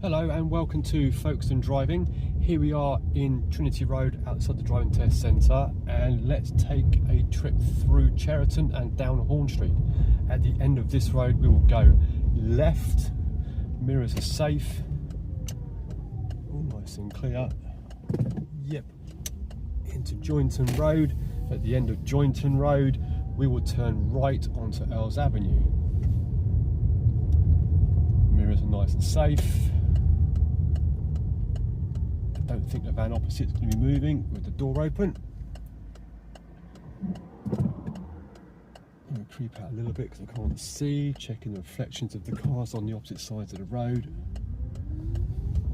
Hello and welcome to Folkestone Driving. Here we are in Trinity Road outside the driving test centre, and let's take a trip through Cheriton and down Horn Street. At the end of this road we will go left, mirrors are safe, all nice and clear, yep, into Jointon Road. At the end of Jointon Road we will turn right onto Earls Avenue. Mirrors are nice and safe. I don't think the van opposite is going to be moving with the door open. I'm going to creep out a little bit because I can't see, checking the reflections of the cars on the opposite sides of the road.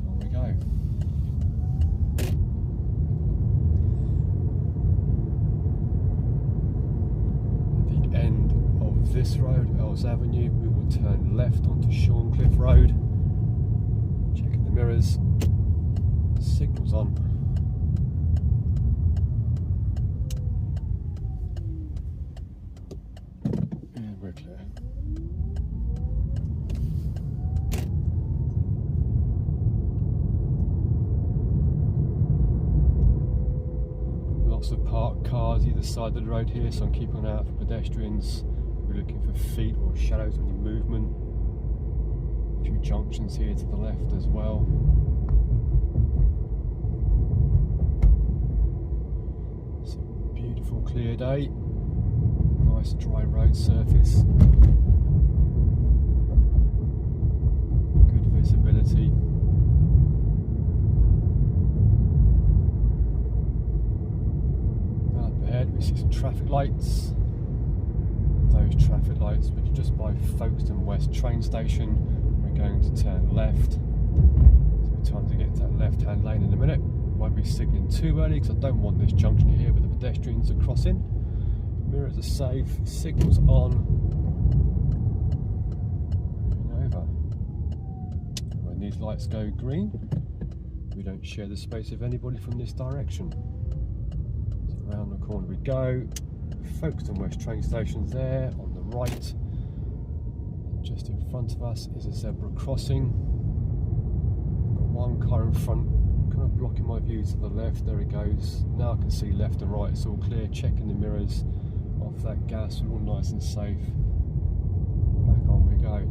On we go. At the end of this road, Earls Avenue, we will turn left onto Shorncliffe Road. Checking the mirrors. Signals on. And we're clear. Lots of parked cars either side of the road here, so I'm keeping an eye out for pedestrians. We're looking for feet or shadows or any movement. A few junctions here to the left as well. Beautiful clear day, nice dry road surface, good visibility. Up ahead we see some traffic lights. Those traffic lights, which are just by Folkestone West train station, we're going to turn left. So we're trying to get to that left hand lane in a minute. Won't be signalling too early because I don't want this junction here with the pedestrians are crossing. Mirrors are safe, signals on. Moving over. When these lights go green, we don't share the space of anybody from this direction. So around the corner we go. Folkestone West train station's there on the right. Just in front of us is a zebra crossing. Got one car in front, kind of blocking my view to the left. There it goes. Now I can see left and right, it's all clear. Checking the mirrors off that gas, we're all nice and safe. Back on we go.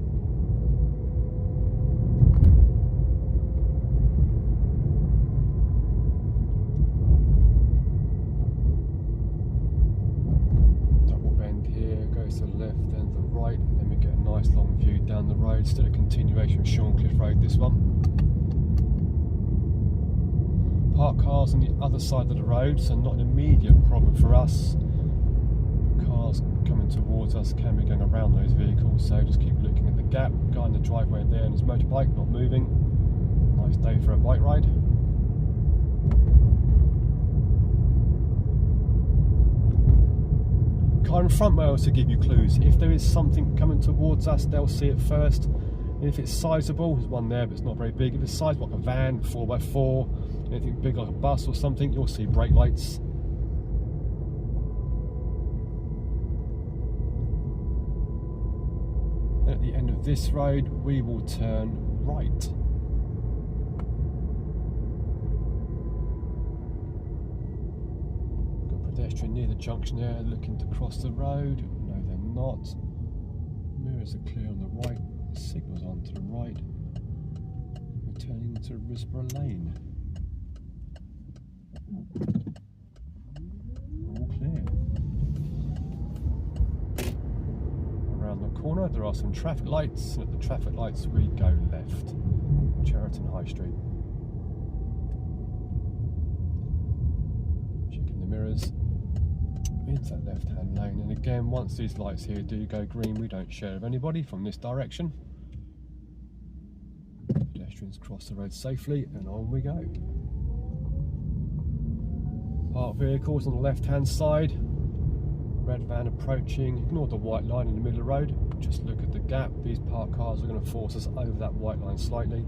Double bend here, goes to the left and the right, and then we get a nice long view down the road. Still a continuation of Shorncliffe Road, this one. Parked cars on the other side of the road, so not an immediate problem for us. Cars coming towards us can be going around those vehicles, so just keep looking at the gap. Guy in the driveway there and his motorbike not moving. Nice day for a bike ride. Car in front may also give you clues. If there is something coming towards us, they'll see it first. And if it's sizable, there's one there but it's not very big. If it's sizable like a van, 4x4, anything big like a bus or something, you'll see brake lights. And at the end of this road we will turn right. Got a pedestrian near the junction there looking to cross the road. No, they're not. Mirrors are clear on the right, signals on to the right. We're turning into Risborough Lane. All clear. Around the corner there are some traffic lights, and at the traffic lights we go left. Cheriton High Street. Checking the mirrors into that left hand lane, and again once these lights here do go green we don't share with anybody from this direction. Pedestrians cross the road safely and on we go. Parked vehicles on the left hand side, red van approaching. Ignore the white line in the middle of the road, just look at the gap. These parked cars are going to force us over that white line slightly.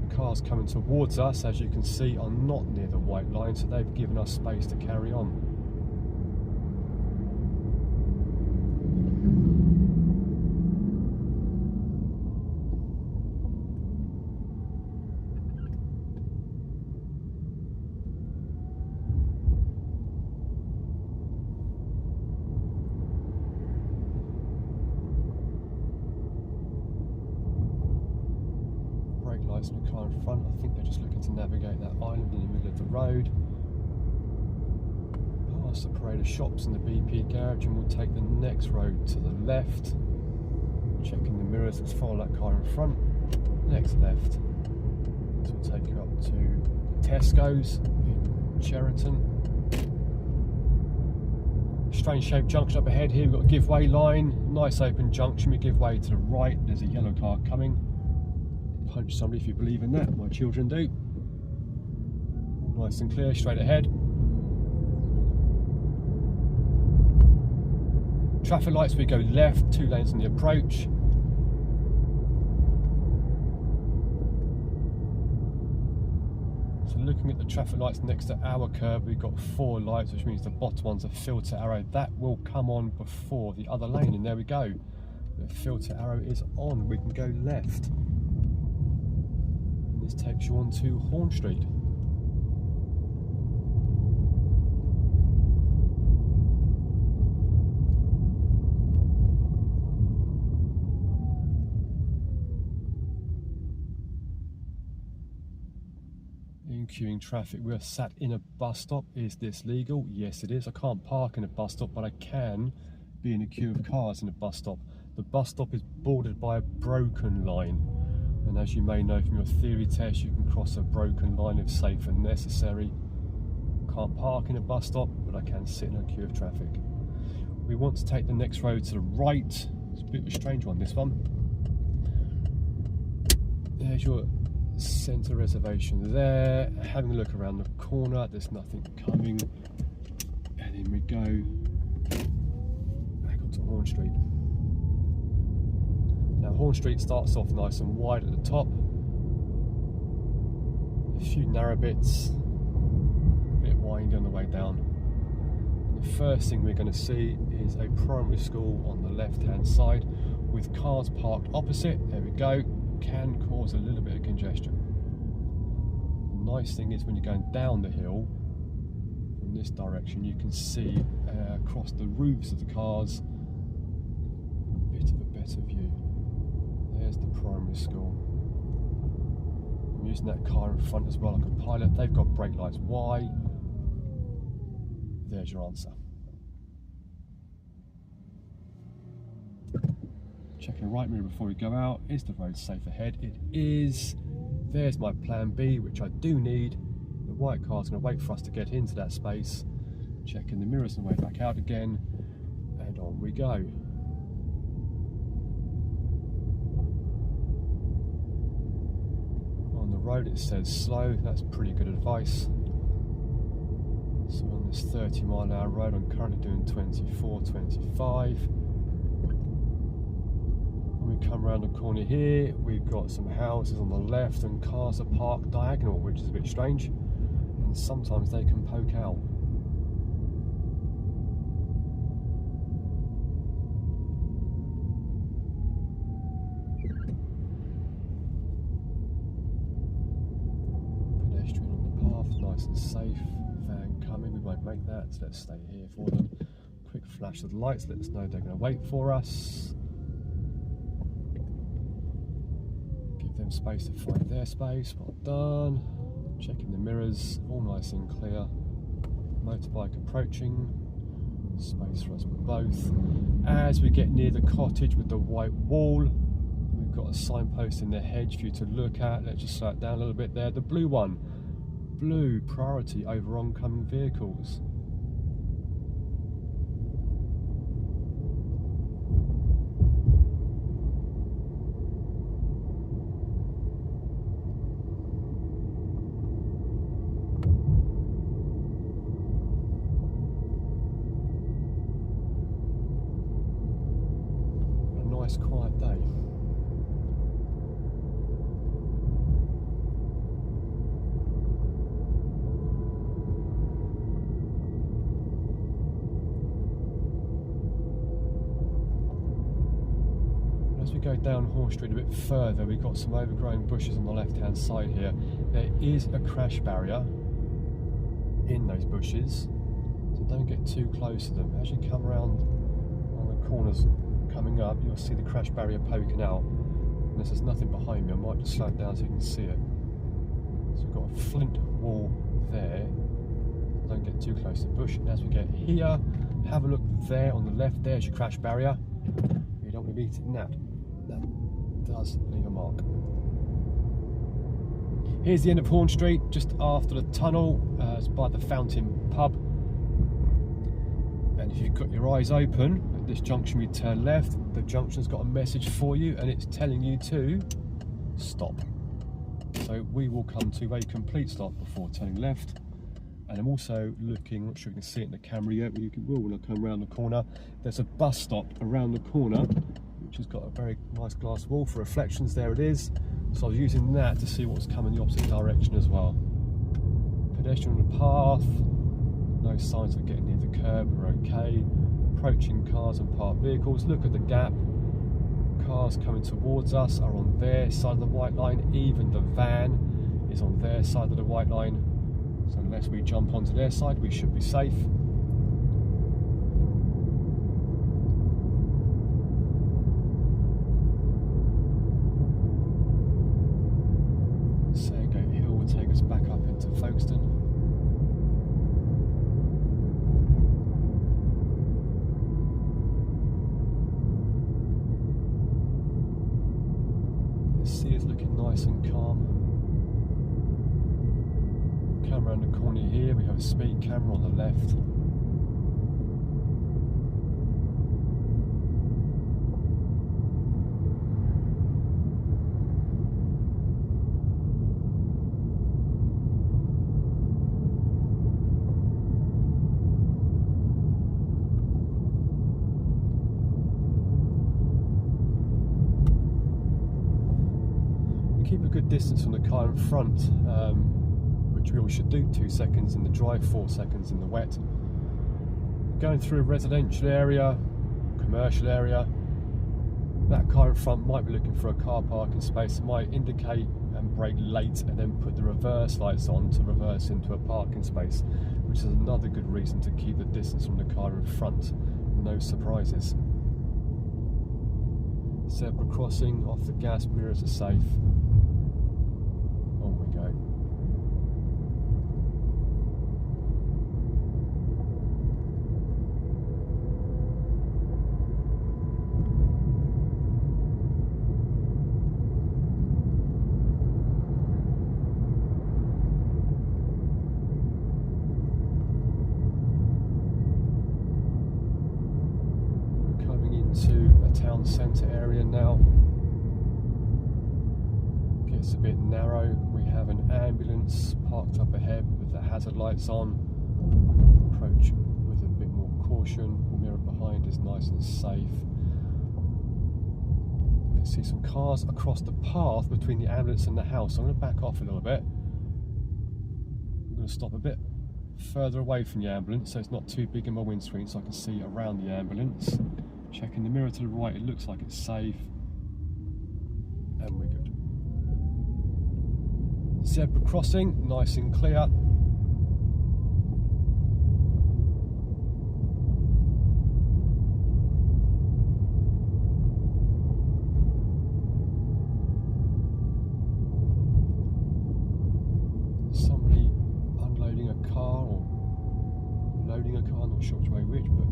The cars coming towards us, as you can see, are not near the white line, so they've given us space to carry on. brake lights in the car in front. I think they're just looking to navigate that island in the middle of the road. Past the parade of shops and the BP garage, and we'll take the next road to the left. Checking the mirrors, let's follow that car in front. Next left. So we'll take you up to Tesco's in Cheriton. Strange shaped junction up ahead here. We've got a give way line. Nice open junction. We give way to the right. There's a yellow car coming. Punch somebody if you believe in that. My children do. Nice and clear, straight ahead. Traffic lights, we go left, 2 lanes on the approach. So looking at the traffic lights next to our curb, we've got 4 lights, which means the bottom one's a filter arrow. That will come on before the other lane, and there we go. The filter arrow is on, we can go left. And this takes you on to Horn Street. Queuing traffic. We're sat in a bus stop. Is this legal? Yes, it is. I can't park in a bus stop, but I can be in a queue of cars in a bus stop. The bus stop is bordered by a broken line, and as you may know from your theory test, you can cross a broken line if safe and necessary. Can't park in a bus stop, but I can sit in a queue of traffic. We want to take the next road to the right. It's a bit of a strange one, this one. There's your centre reservation there. Having a look around the corner, there's nothing coming, and in we go back onto Horn Street. Now Horn Street starts off nice and wide at the top, a few narrow bits, a bit windy on the way down. And the first thing we're going to see is a primary school on the left hand side with cars parked opposite. There we go. Can cause a little bit of congestion. The nice thing is when you're going down the hill from this direction, you can see across the roofs of the cars a bit of a better view. There's the primary school. I'm using that car in front as well like a pilot. They've got brake lights. Why? There's your answer. Checking right mirror before we go out. Is the road safe ahead? It is. There's my plan B, which I do need. The white car's going to wait for us to get into that space. Checking the mirrors on the way back out again, and on we go. On the road it says slow. That's pretty good advice. So on this 30-mile-an-hour road, I'm currently doing 24, 25. When we come around the corner here, we've got some houses on the left and cars are parked diagonal, which is a bit strange, and sometimes they can poke out. Pedestrian on the path, nice and safe. Van coming, we won't make that, so let's stay here for them. Quick flash of the lights, let us know they're going to wait for us. Them space to find their space. Well done. Checking the mirrors, all nice and clear. Motorbike approaching. Space for us both. As we get near the cottage with the white wall, we've got a signpost in the hedge for you to look at. Let's just slow it down a little bit there. The blue one. Blue priority over oncoming vehicles. Nice quiet day. As we go down Horn Street a bit further, we've got some overgrown bushes on the left hand side here. There is a crash barrier in those bushes, so don't get too close to them. As you come around on the corners coming up, you'll see the crash barrier poking out. And there's nothing behind me, I might just slow it down so you can see it. So we've got a flint wall there. Don't get too close to the bush. And as we get here, have a look there on the left, there's your crash barrier. You don't want to be hitting that. That does leave a mark. Here's the end of Horn Street, just after the tunnel. It's by the Fountain Pub. And if you've got your eyes open, at this junction we turn left. The junction's got a message for you and it's telling you to stop. So we will come to a complete stop before turning left. And I'm also looking, I'm not sure you can see it in the camera yet, but you will when I come around the corner. There's a bus stop around the corner, which has got a very nice glass wall for reflections. There it is. So I was using that to see what's coming the opposite direction as well. Pedestrian on the path, no signs of getting near the curb, we're okay. Approaching cars and parked vehicles, look at the gap. Cars coming towards us are on their side of the white line, even the van is on their side of the white line. So unless we jump onto their side, we should be safe. Sandgate Hill will take us back up into Folkestone. The sea is looking nice and calm. Come around the corner here, we have a speed camera on the left. We keep a good distance from the car in front. Which we all should do, 2 seconds in the dry, 4 seconds in the wet. Going through a residential area, commercial area, that car in front might be looking for a car parking space. It might indicate and brake late and then put the reverse lights on to reverse into a parking space, which is another good reason to keep the distance from the car in front. No surprises. Zebra crossing, off the gas, mirrors are safe. On we go. To a town centre area now. Gets a bit narrow. We have an ambulance parked up ahead with the hazard lights on. Approach with a bit more caution. The mirror behind is nice and safe. You can see some cars across the path between the ambulance and the house. So I'm going to back off a little bit. I'm going to stop a bit further away from the ambulance so it's not too big in my windscreen so I can see around the ambulance. Checking the mirror to the right, it looks like it's safe. And we're good. Zebra crossing, nice and clear. Somebody unloading a car or loading a car, not sure which way which, but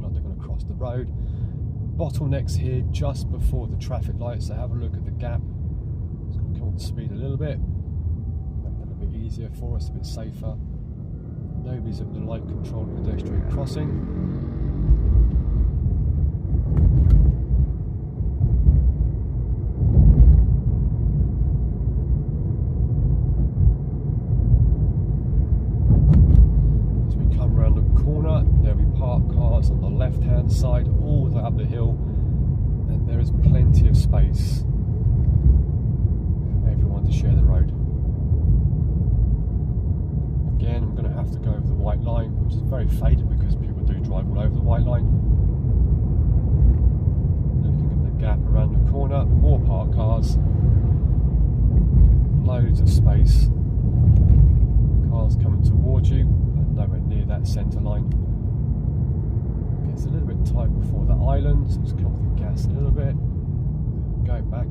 like they're going to cross the road. Bottlenecks here just before the traffic lights, so have a look at the gap. It's going to come up to speed a little bit, make that a bit easier for us, a bit safer. Nobody's at the light controlled pedestrian crossing. Cars on the left hand side all the way up the hill, and there is plenty of space for everyone to share the road. Again, I'm going to have to go over the white line, which is very faded because people do drive all over the white line. Looking at the gap around the corner, more parked cars, loads of space, cars coming towards you and nowhere near that centre line. It's a little bit tight before the island, so just come off the gas a little bit, go back.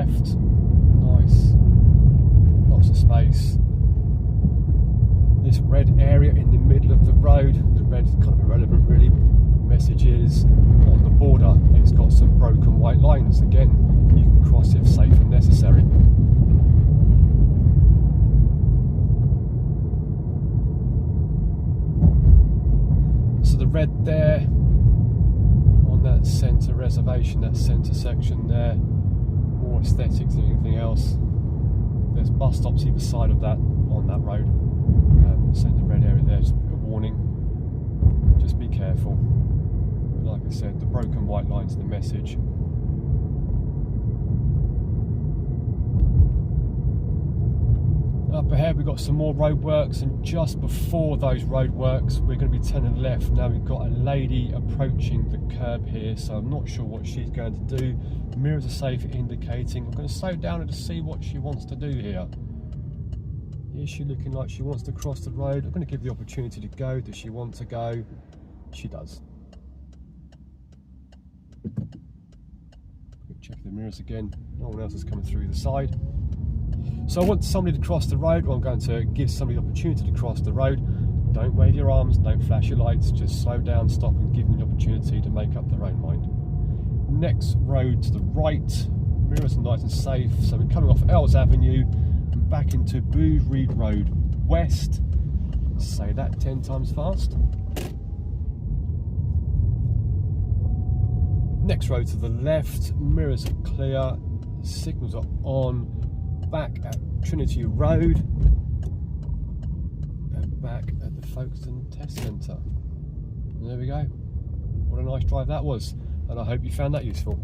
left. Nice. Lots of space. This red area in the middle of the road, the red is kind of irrelevant really. Message is on the border, it's got some broken white lines. Again, you can cross if safe and necessary. So the red there on that centre reservation, that centre section there, more aesthetics than anything else. There's bus stops either side of that on that road. Centre red area there, just a bit of warning. Just be careful. But like I said, the broken white lines are the message. Up ahead we've got some more roadworks, and just before those roadworks we're going to be turning left. Now we've got a lady approaching the curb here, so I'm not sure what she's going to do. Mirrors are safe, indicating I'm going to slow down and to see what she wants to do here. Is she looking like she wants to cross the road? I'm going to give the opportunity to go. Does she want to go? She does. Check the mirrors again. No one else is coming through the side. So I want somebody to cross the road, or I'm going to give somebody the opportunity to cross the road. Don't wave your arms, don't flash your lights, just slow down, stop and give them the opportunity to make up their own mind. Next road to the right, mirrors are nice and safe. So we're coming off Ells Avenue and back into Booth Reed Road West. Say that 10 times fast. Next road to the left, mirrors are clear, signals are on. Back at Trinity Road and back at the Folkestone Test Centre. There we go. What a nice drive that was, and I hope you found that useful.